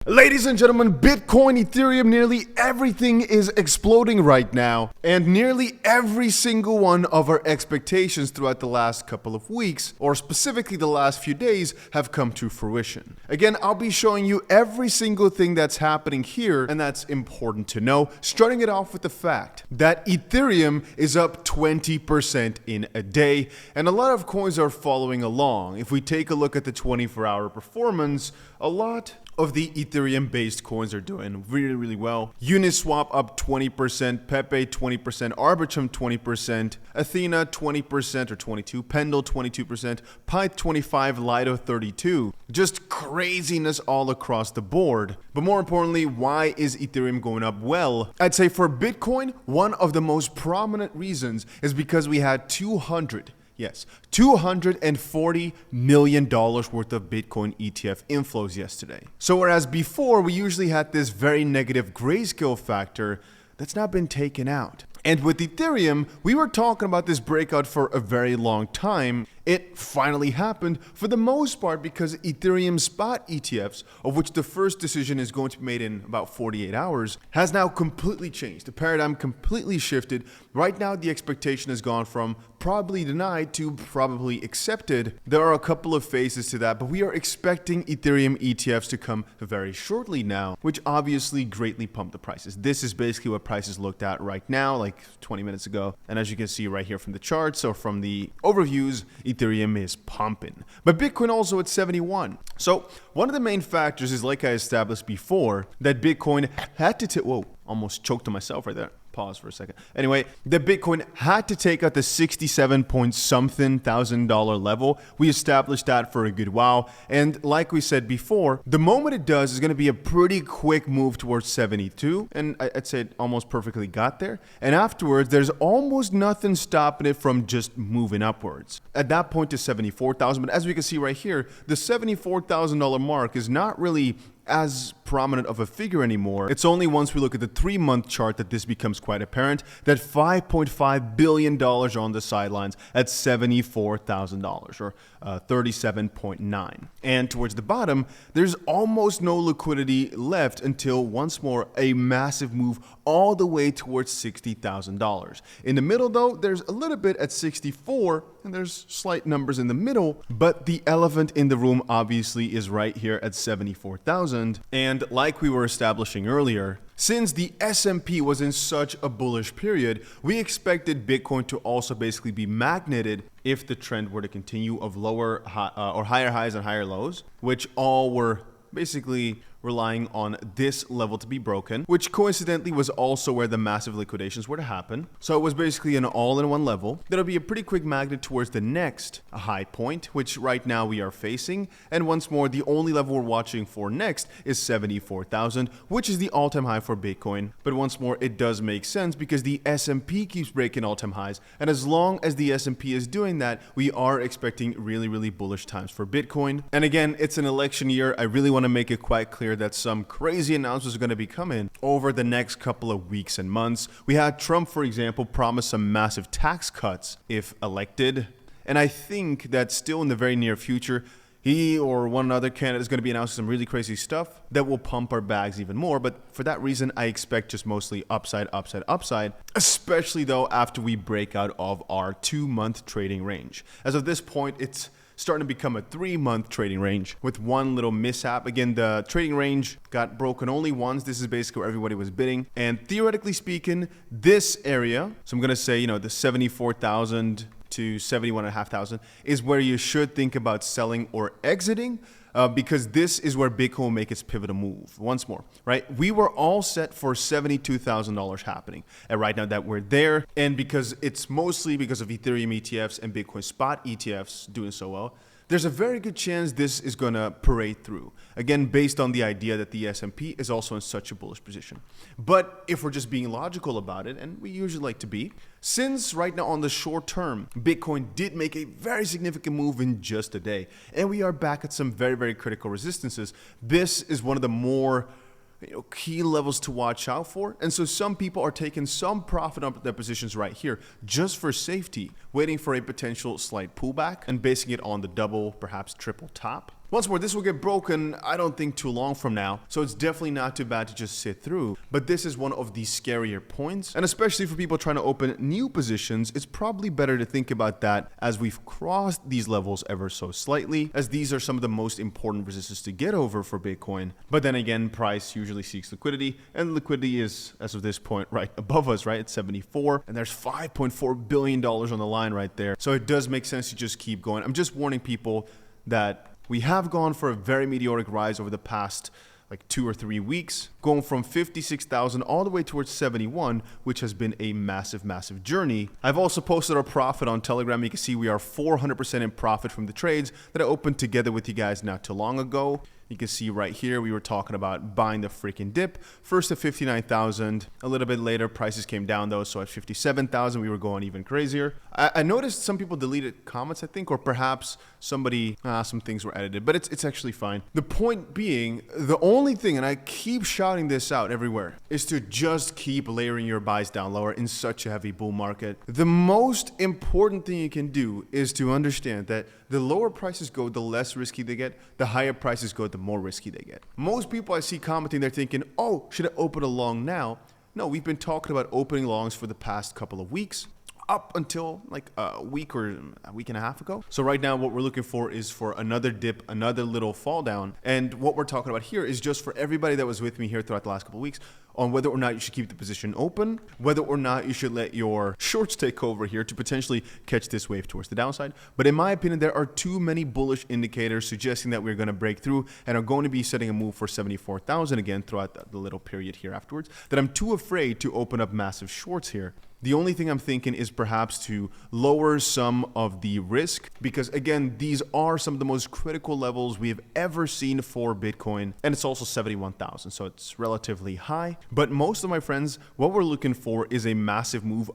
Ladies and gentlemen, Bitcoin, Ethereum, nearly everything is exploding right now. And nearly every single one of our expectations throughout the last couple of weeks, or specifically the last few days, have come to fruition. Again, I'll be showing you every single thing that's happening here, and that's important to know. Starting it off with the fact that Ethereum is up 20% in a day, and a lot of coins are following along. If we take a look at the 24-hour performance, a lot of the Ethereum-based coins are doing really well. Uniswap up 20%, 𝗕𝗡𝗄 20%, 𝗕𝗏𝗀𝗀 20%, Athena 20% or 22, Pendle 22%, Pyth 25, Lido 32. Just craziness all across the board. But more importantly, why is Ethereum going up? Well, I'd say for Bitcoin, one of the most prominent reasons is because we had $240 million worth of Bitcoin ETF inflows yesterday. So whereas before we usually had this very negative grayscale factor, that's now been taken out. And with Ethereum, we were talking about this breakout for a very long time. It finally happened for the most part because Ethereum spot ETFs, of which the first decision is going to be made in about 48 hours, has now completely changed. The paradigm completely shifted. Right now, the expectation has gone from probably denied to probably accepted. There are a couple of phases to that, but we are expecting Ethereum ETFs to come very shortly now, which obviously greatly pumped the prices. This is basically what prices looked at right now, like 20 minutes ago. And as you can see right here from the charts or from the overviews, Ethereum is pumping. But Bitcoin also at 71. So one of the main factors is, like I established before, that Bitcoin had to whoa, almost choked on myself right there. Pause for a second. Anyway, the Bitcoin had to take out the 67 point something thousand dollar level. We established that for a good while. And like we said before, the moment it does is going to be a pretty quick move towards 72. And I'd say it almost perfectly got there. And afterwards, there's almost nothing stopping it from just moving upwards. At that point to 74,000. But as we can see right here, the $74,000 mark is not really as prominent of a figure anymore. It's only once we look at the 3-month chart that this becomes quite apparent, that $5.5 billion are on the sidelines at $74,000 or 37.9. And towards the bottom, there's almost no liquidity left until once more a massive move all the way towards $60,000. In the middle though, there's a little bit at 64 and there's slight numbers in the middle, but the elephant in the room obviously is right here at 74,000. And like we were establishing earlier, since the S&P was in such a bullish period, we expected Bitcoin to also basically be magneted if the trend were to continue of lower or higher highs and higher lows, which all were basically relying on this level to be broken, which coincidentally was also where the massive liquidations were to happen. So it was basically an all-in-one level. That'll be a pretty quick magnet towards the next high point, which right now we are facing. And once more, the only level we're watching for next is 74,000, which is the all-time high for Bitcoin. But once more, it does make sense because the S&P keeps breaking all-time highs. And as long as the S&P is doing that, we are expecting really bullish times for Bitcoin. And again, it's an election year. I really want to make it quite clear that some crazy announcements are going to be coming over the next couple of weeks and months. We had Trump, for example, promise some massive tax cuts if elected. And I think that still in the very near future, he or one other candidate is going to be announcing some really crazy stuff that will pump our bags even more. But for that reason, I expect just mostly upside, especially though after we break out of our 2-month trading range. As of this point, it's starting to become a 3-month trading range with one little mishap. Again, the trading range got broken only once. This is basically where everybody was bidding. And theoretically speaking, this area, so I'm going to say, the 74,000 to 71,500 is where you should think about selling or exiting. Because this is where Bitcoin will make its pivotal move. Once more, right? We were all set for $72,000 happening. And right now that we're there, and because it's mostly because of Ethereum ETFs and Bitcoin spot ETFs doing so well, there's a very good chance this is going to parade through. Again, based on the idea that the S&P is also in such a bullish position. But if we're just being logical about it, and we usually like to be, since right now on the short term, Bitcoin did make a very significant move in just a day, and we are back at some very critical resistances, this is one of the more key levels to watch out for. And so some people are taking some profit on their positions right here just for safety, waiting for a potential slight pullback and basing it on the double, perhaps triple top. Once more, this will get broken, I don't think too long from now, so it's definitely not too bad to just sit through. But this is one of the scarier points, and especially for people trying to open new positions, it's probably better to think about that as we've crossed these levels ever so slightly, as these are some of the most important resistance to get over for Bitcoin. But then again, price usually seeks liquidity, and liquidity is, as of this point, right above us, right at 74, and there's $5.4 billion on the line right there. So it does make sense to just keep going. I'm just warning people that we have gone for a very meteoric rise over the past like 2 or 3 weeks, going from 56,000 all the way towards 71, which has been a massive, massive journey. I've also posted our profit on Telegram. You can see we are 400% in profit from the trades that I opened together with you guys not too long ago. You can see right here, we were talking about buying the freaking dip. First at 59,000. A little bit later, prices came down though. So at 57,000, we were going even crazier. I noticed some people deleted comments, I think, or perhaps somebody, some things were edited, but it's actually fine. The point being, the only thing, and I keep shouting this out everywhere, is to just keep layering your buys down lower in such a heavy bull market. The most important thing you can do is to understand that the lower prices go, the less risky they get. The higher prices go, the more risky they get. Most people I see commenting, they're thinking, oh, should I open a long now? No, we've been talking about opening longs for the past couple of weeks, up until like a week or a week and a half ago. So right now what we're looking for is for another dip, another little fall down. And what we're talking about here is just for everybody that was with me here throughout the last couple of weeks on whether or not you should keep the position open, whether or not you should let your shorts take over here to potentially catch this wave towards the downside. But in my opinion, there are too many bullish indicators suggesting that we're going to break through and are going to be setting a move for 74,000 again throughout the little period here afterwards, that I'm too afraid to open up massive shorts here. The only thing I'm thinking is perhaps to lower some of the risk, because again, these are some of the most critical levels we have ever seen for Bitcoin, and it's also 71,000, so it's relatively high. But most of my friends, what we're looking for is a massive move,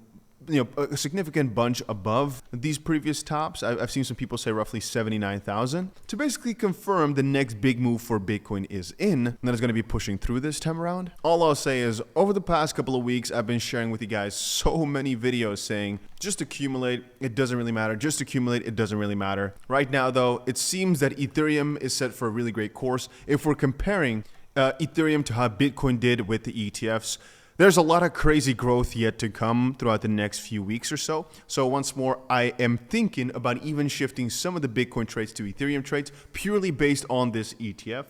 a significant bunch above these previous tops. I've seen some people say roughly 79,000 to basically confirm the next big move for Bitcoin is in, and that is going to be pushing through this time around. All I'll say is over the past couple of weeks, I've been sharing with you guys so many videos saying just accumulate, it doesn't really matter. Just accumulate, it doesn't really matter. Right now though, it seems that Ethereum is set for a really great course. If we're comparing Ethereum to how Bitcoin did with the ETFs, there's a lot of crazy growth yet to come throughout the next few weeks or so. So once more, I am thinking about even shifting some of the Bitcoin trades to Ethereum trades purely based on this ETF,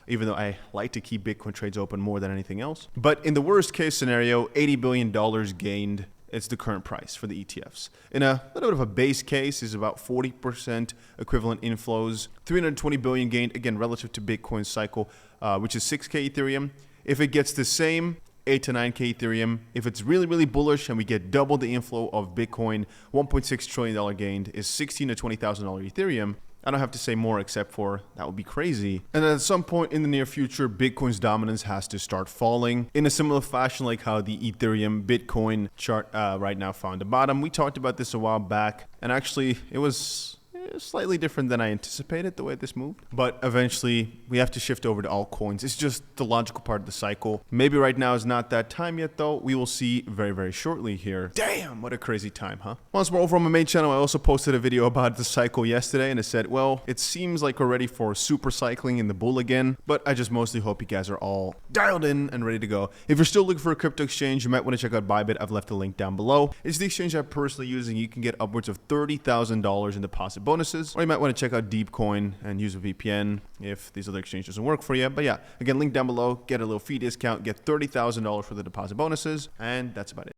even though I like to keep Bitcoin trades open more than anything else. But in the worst case scenario, $80 billion gained. It's the current price for the ETFs. In a little bit of a base case is about 40% equivalent inflows, 320 billion gained, again, relative to Bitcoin's cycle, which is 6K Ethereum. If it gets the same, 8 to 9K Ethereum. If it's really, really bullish and we get double the inflow of Bitcoin, $1.6 trillion gained is $16,000 to $20,000 Ethereum. I don't have to say more except for that would be crazy. And at some point in the near future, Bitcoin's dominance has to start falling in a similar fashion like how the Ethereum Bitcoin chart right now found a bottom. We talked about this a while back, and actually it was slightly different than I anticipated the way this moved. But eventually we have to shift over to altcoins. It's just the logical part of the cycle. Maybe right now is not that time yet though. We will see very, very shortly here. Damn, what a crazy time, huh? Once more, over on my main channel, I also posted a video about the cycle yesterday, and it said, well, it seems like we're ready for super cycling in the bull again, but I just mostly hope you guys are all dialed in and ready to go. If you're still looking for a crypto exchange, you might want to check out Bybit. I've left a link down below. It's the exchange I'm personally using. You can get upwards of $30,000 in deposit bonuses, or you might want to check out DeepCoin and use a VPN if these other exchanges doesn't work for you. But yeah, again, link down below, get a little fee discount, get $30,000 for the deposit bonuses, and that's about it.